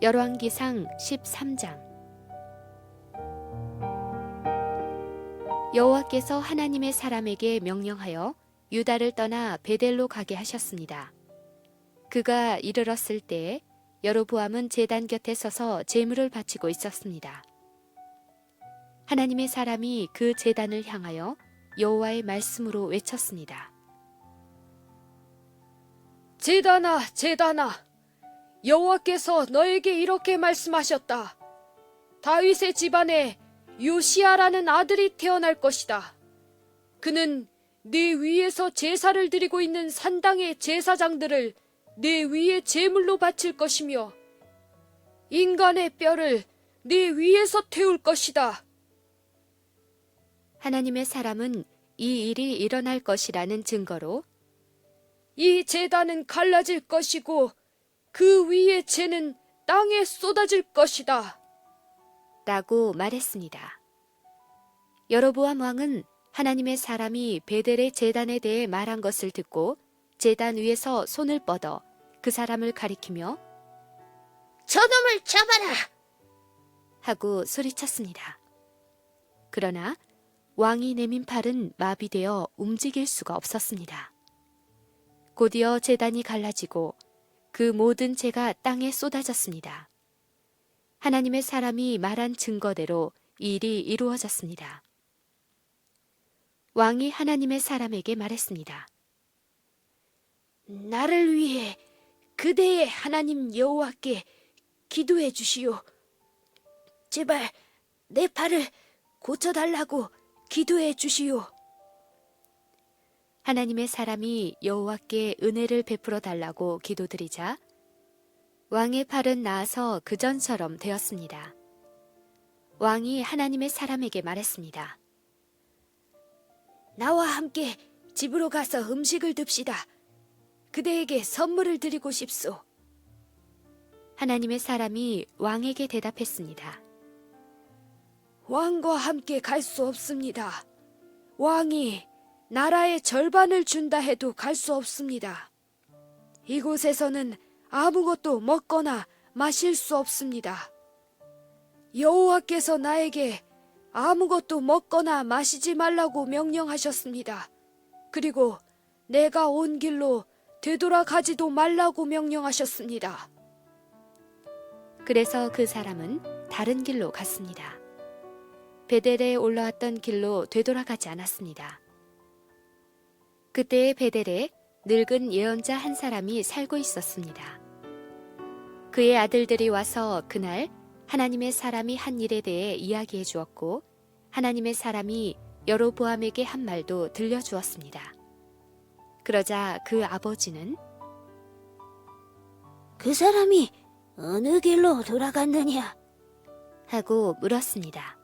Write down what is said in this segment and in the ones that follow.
열왕기상 13장. 여호와께서 하나님의 사람에게 명령하여 유다를 떠나 베델로 가게 하셨습니다. 그가 이르렀을 때에 여로보암은 제단 곁에 서서 제물을 바치고 있었습니다. 하나님의 사람이 그 제단을 향하여 여호와의 말씀으로 외쳤습니다. 제단아, 제단아, 여호와께서 너에게 이렇게 말씀하셨다. 다윗의 집안에 요시아라는 아들이 태어날 것이다. 그는 네 위에서 제사를 드리고 있는 산당의 제사장들을 네 위에 제물로 바칠 것이며 인간의 뼈를 네 위에서 태울 것이다. 하나님의 사람은 이 일이 일어날 것이라는 증거로 이 제단은 갈라질 것이고 그 위의 재는 땅에 쏟아질 것이다. 라고 말했습니다. 여로보암 왕은 하나님의 사람이 베델의 제단에 대해 말한 것을 듣고 제단 위에서 손을 뻗어 그 사람을 가리키며 저놈을 잡아라! 하고 소리쳤습니다. 그러나 왕이 내민 팔은 마비되어 움직일 수가 없었습니다. 곧이어 제단이 갈라지고 그 모든 재가 땅에 쏟아졌습니다. 하나님의 사람이 말한 증거대로 이 일이 이루어졌습니다. 왕이 하나님의 사람에게 말했습니다. 나를 위해 그대의 하나님 여호와께 기도해 주시오. 제발 내 팔을 고쳐달라고 기도해 주시오. 하나님의 사람이 여호와께 은혜를 베풀어 달라고 기도드리자 왕의 팔은 나아서 그전처럼 되었습니다. 왕이 하나님의 사람에게 말했습니다. 나와 함께 집으로 가서 음식을 듭시다. 그대에게 선물을 드리고 싶소. 하나님의 사람이 왕에게 대답했습니다. 왕과 함께 갈 수 없습니다. 왕이 나라의 절반을 준다 해도 갈 수 없습니다. 이곳에서는 아무것도 먹거나 마실 수 없습니다. 여호와께서 나에게 아무것도 먹거나 마시지 말라고 명령하셨습니다. 그리고 내가 온 길로 되돌아가지도 말라고 명령하셨습니다. 그래서 그 사람은 다른 길로 갔습니다. 베델에 올라왔던 길로 되돌아가지 않았습니다. 그때의 베델에 늙은 예언자 한 사람이 살고 있었습니다. 그의 아들들이 와서 그날 하나님의 사람이 한 일에 대해 이야기해 주었고 하나님의 사람이 여로보암에게 한 말도 들려주었습니다. 그러자 그 아버지는 그 사람이 어느 길로 돌아갔느냐? 하고 물었습니다.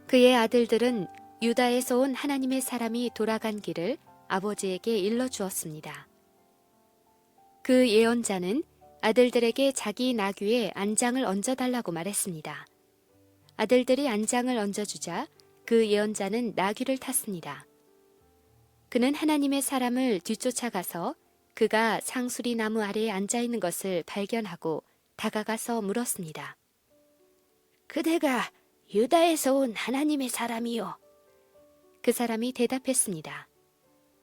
그의 아들들은 유다에서 온 하나님의 사람이 돌아간 길을 아버지에게 일러주었습니다. 그 예언자는 아들들에게 자기 나귀에 안장을 얹어달라고 말했습니다. 아들들이 안장을 얹어주자 그 예언자는 나귀를 탔습니다. 그는 하나님의 사람을 뒤쫓아가서 그가 상수리 나무 아래에 앉아있는 것을 발견하고 다가가서 물었습니다. 그대가 유다에서 온 하나님의 사람이요. 그 사람이 대답했습니다.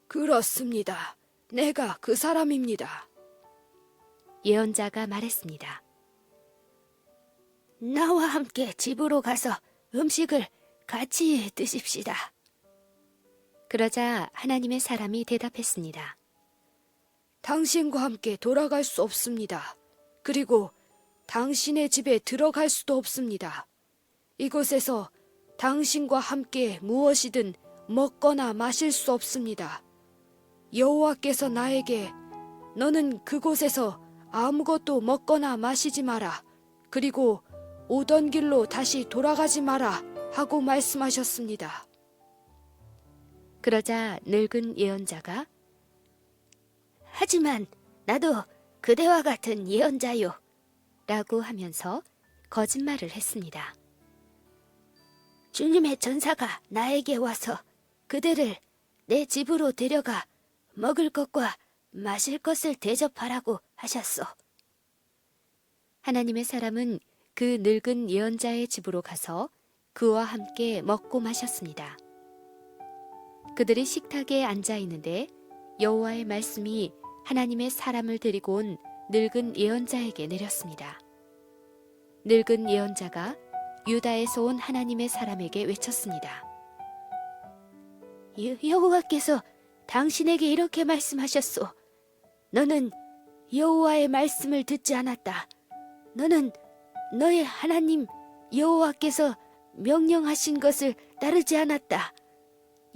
그렇습니다. 내가 그 사람입니다. 예언자가 말했습니다. 나와 함께 집으로 가서 음식을 같이 드십시다. 그러자 하나님의 사람이 대답했습니다. 당신과 함께 돌아갈 수 없습니다. 그리고 당신의 집에 들어갈 수도 없습니다. 이곳에서 당신과 함께 무엇이든 먹거나 마실 수 없습니다. 여호와께서 나에게 너는 그곳에서 아무것도 먹거나 마시지 마라. 그리고 오던 길로 다시 돌아가지 마라 하고 말씀하셨습니다. 그러자 늙은 예언자가 하지만 나도 그대와 같은 예언자요. 라고 하면서 거짓말을 했습니다. 주님의 전사가 나에게 와서 그대를 내 집으로 데려가 먹을 것과 마실 것을 대접하라고 하셨소. 하나님의 사람은 그 늙은 예언자의 집으로 가서 그와 함께 먹고 마셨습니다. 그들이 식탁에 앉아 있는데 여호와의 말씀이 하나님의 사람을 데리고 온 늙은 예언자에게 내렸습니다. 늙은 예언자가 유다에서 온 하나님의 사람에게 외쳤습니다. 여호와께서 당신에게 이렇게 말씀하셨소. 너는 여호와의 말씀을 듣지 않았다. 너는 너의 하나님 여호와께서 명령하신 것을 따르지 않았다.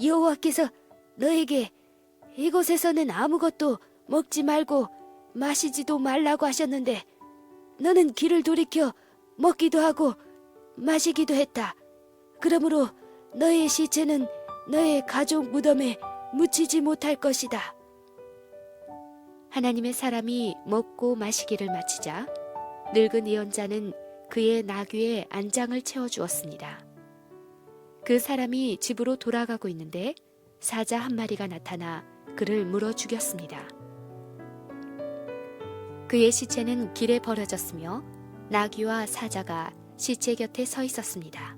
여호와께서 너에게 이곳에서는 아무것도 먹지 말고 마시지도 말라고 하셨는데 너는 귀를 돌이켜 먹기도 하고 마시기도 했다. 그러므로 너의 시체는 너의 가족 무덤에 묻히지 못할 것이다. 하나님의 사람이 먹고 마시기를 마치자 늙은 예언자는 그의 나귀에 안장을 채워주었습니다. 그 사람이 집으로 돌아가고 있는데 사자 한 마리가 나타나 그를 물어 죽였습니다. 그의 시체는 길에 버려졌으며 나귀와 사자가 시체 곁에 서 있었습니다.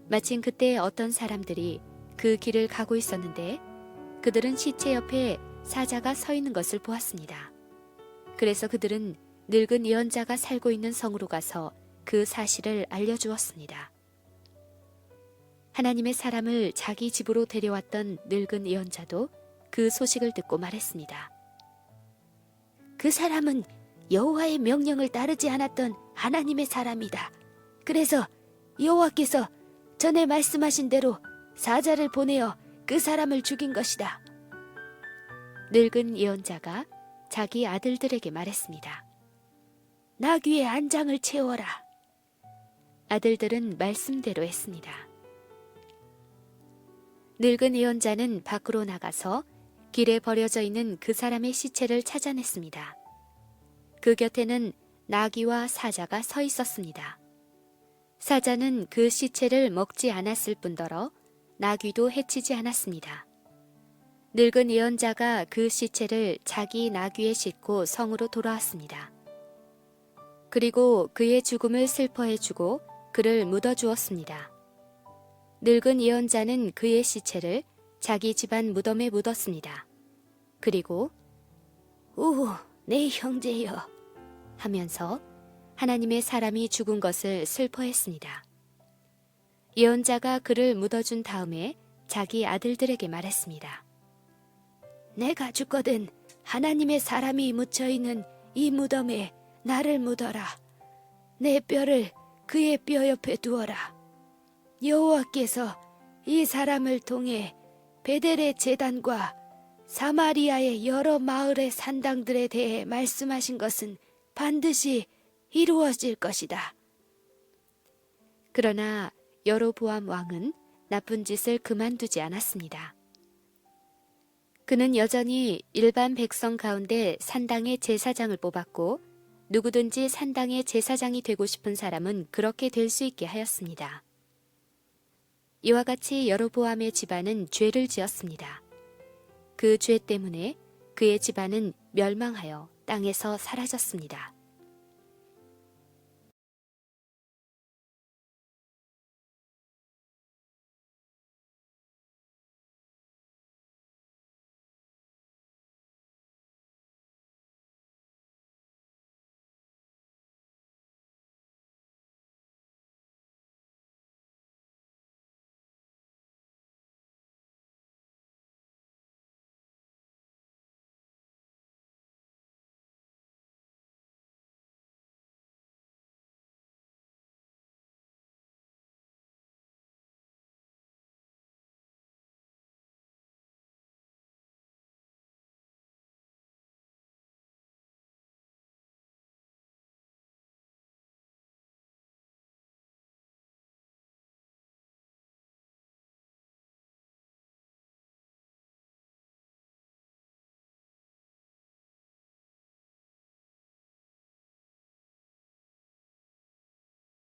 마침 그때 어떤 사람들이 그 길을 가고 있었는데 그들은 시체 옆에 사자가 서 있는 것을 보았습니다. 그래서 그들은 늙은 예언자가 살고 있는 성으로 가서 그 사실을 알려주었습니다. 하나님의 사람을 자기 집으로 데려왔던 늙은 예언자도 그 소식을 듣고 말했습니다. 그 사람은 여호와의 명령을 따르지 않았던 하나님의 사람이다. 그래서 여호와께서 전에 말씀하신 대로 사자를 보내어 그 사람을 죽인 것이다. 늙은 예언자가 자기 아들들에게 말했습니다. 나귀의 안장을 채워라. 아들들은 말씀대로 했습니다. 늙은 예언자는 밖으로 나가서 길에 버려져 있는 그 사람의 시체를 찾아냈습니다. 그 곁에는 나귀와 사자가 서 있었습니다. 사자는 그 시체를 먹지 않았을 뿐더러 나귀도 해치지 않았습니다. 늙은 예언자가 그 시체를 자기 나귀에 싣고 성으로 돌아왔습니다. 그리고 그의 죽음을 슬퍼해주고 그를 묻어주었습니다. 늙은 예언자는 그의 시체를 자기 집안 무덤에 묻었습니다. 그리고 오, 내 형제여 하면서 하나님의 사람이 죽은 것을 슬퍼했습니다. 예언자가 그를 묻어준 다음에 자기 아들들에게 말했습니다. 내가 죽거든 하나님의 사람이 묻혀있는 이 무덤에 나를 묻어라. 내 뼈를 그의 뼈 옆에 두어라. 여호와께서 이 사람을 통해 베델의 제단과 사마리아의 여러 마을의 산당들에 대해 말씀하신 것은 반드시 이루어질 것이다. 그러나 여로보암 왕은 나쁜 짓을 그만두지 않았습니다. 그는 여전히 일반 백성 가운데 산당의 제사장을 뽑았고 누구든지 산당의 제사장이 되고 싶은 사람은 그렇게 될 수 있게 하였습니다. 이와 같이 여로보암의 집안은 죄를 지었습니다. 그 죄 때문에 그의 집안은 멸망하여 땅에서 사라졌습니다.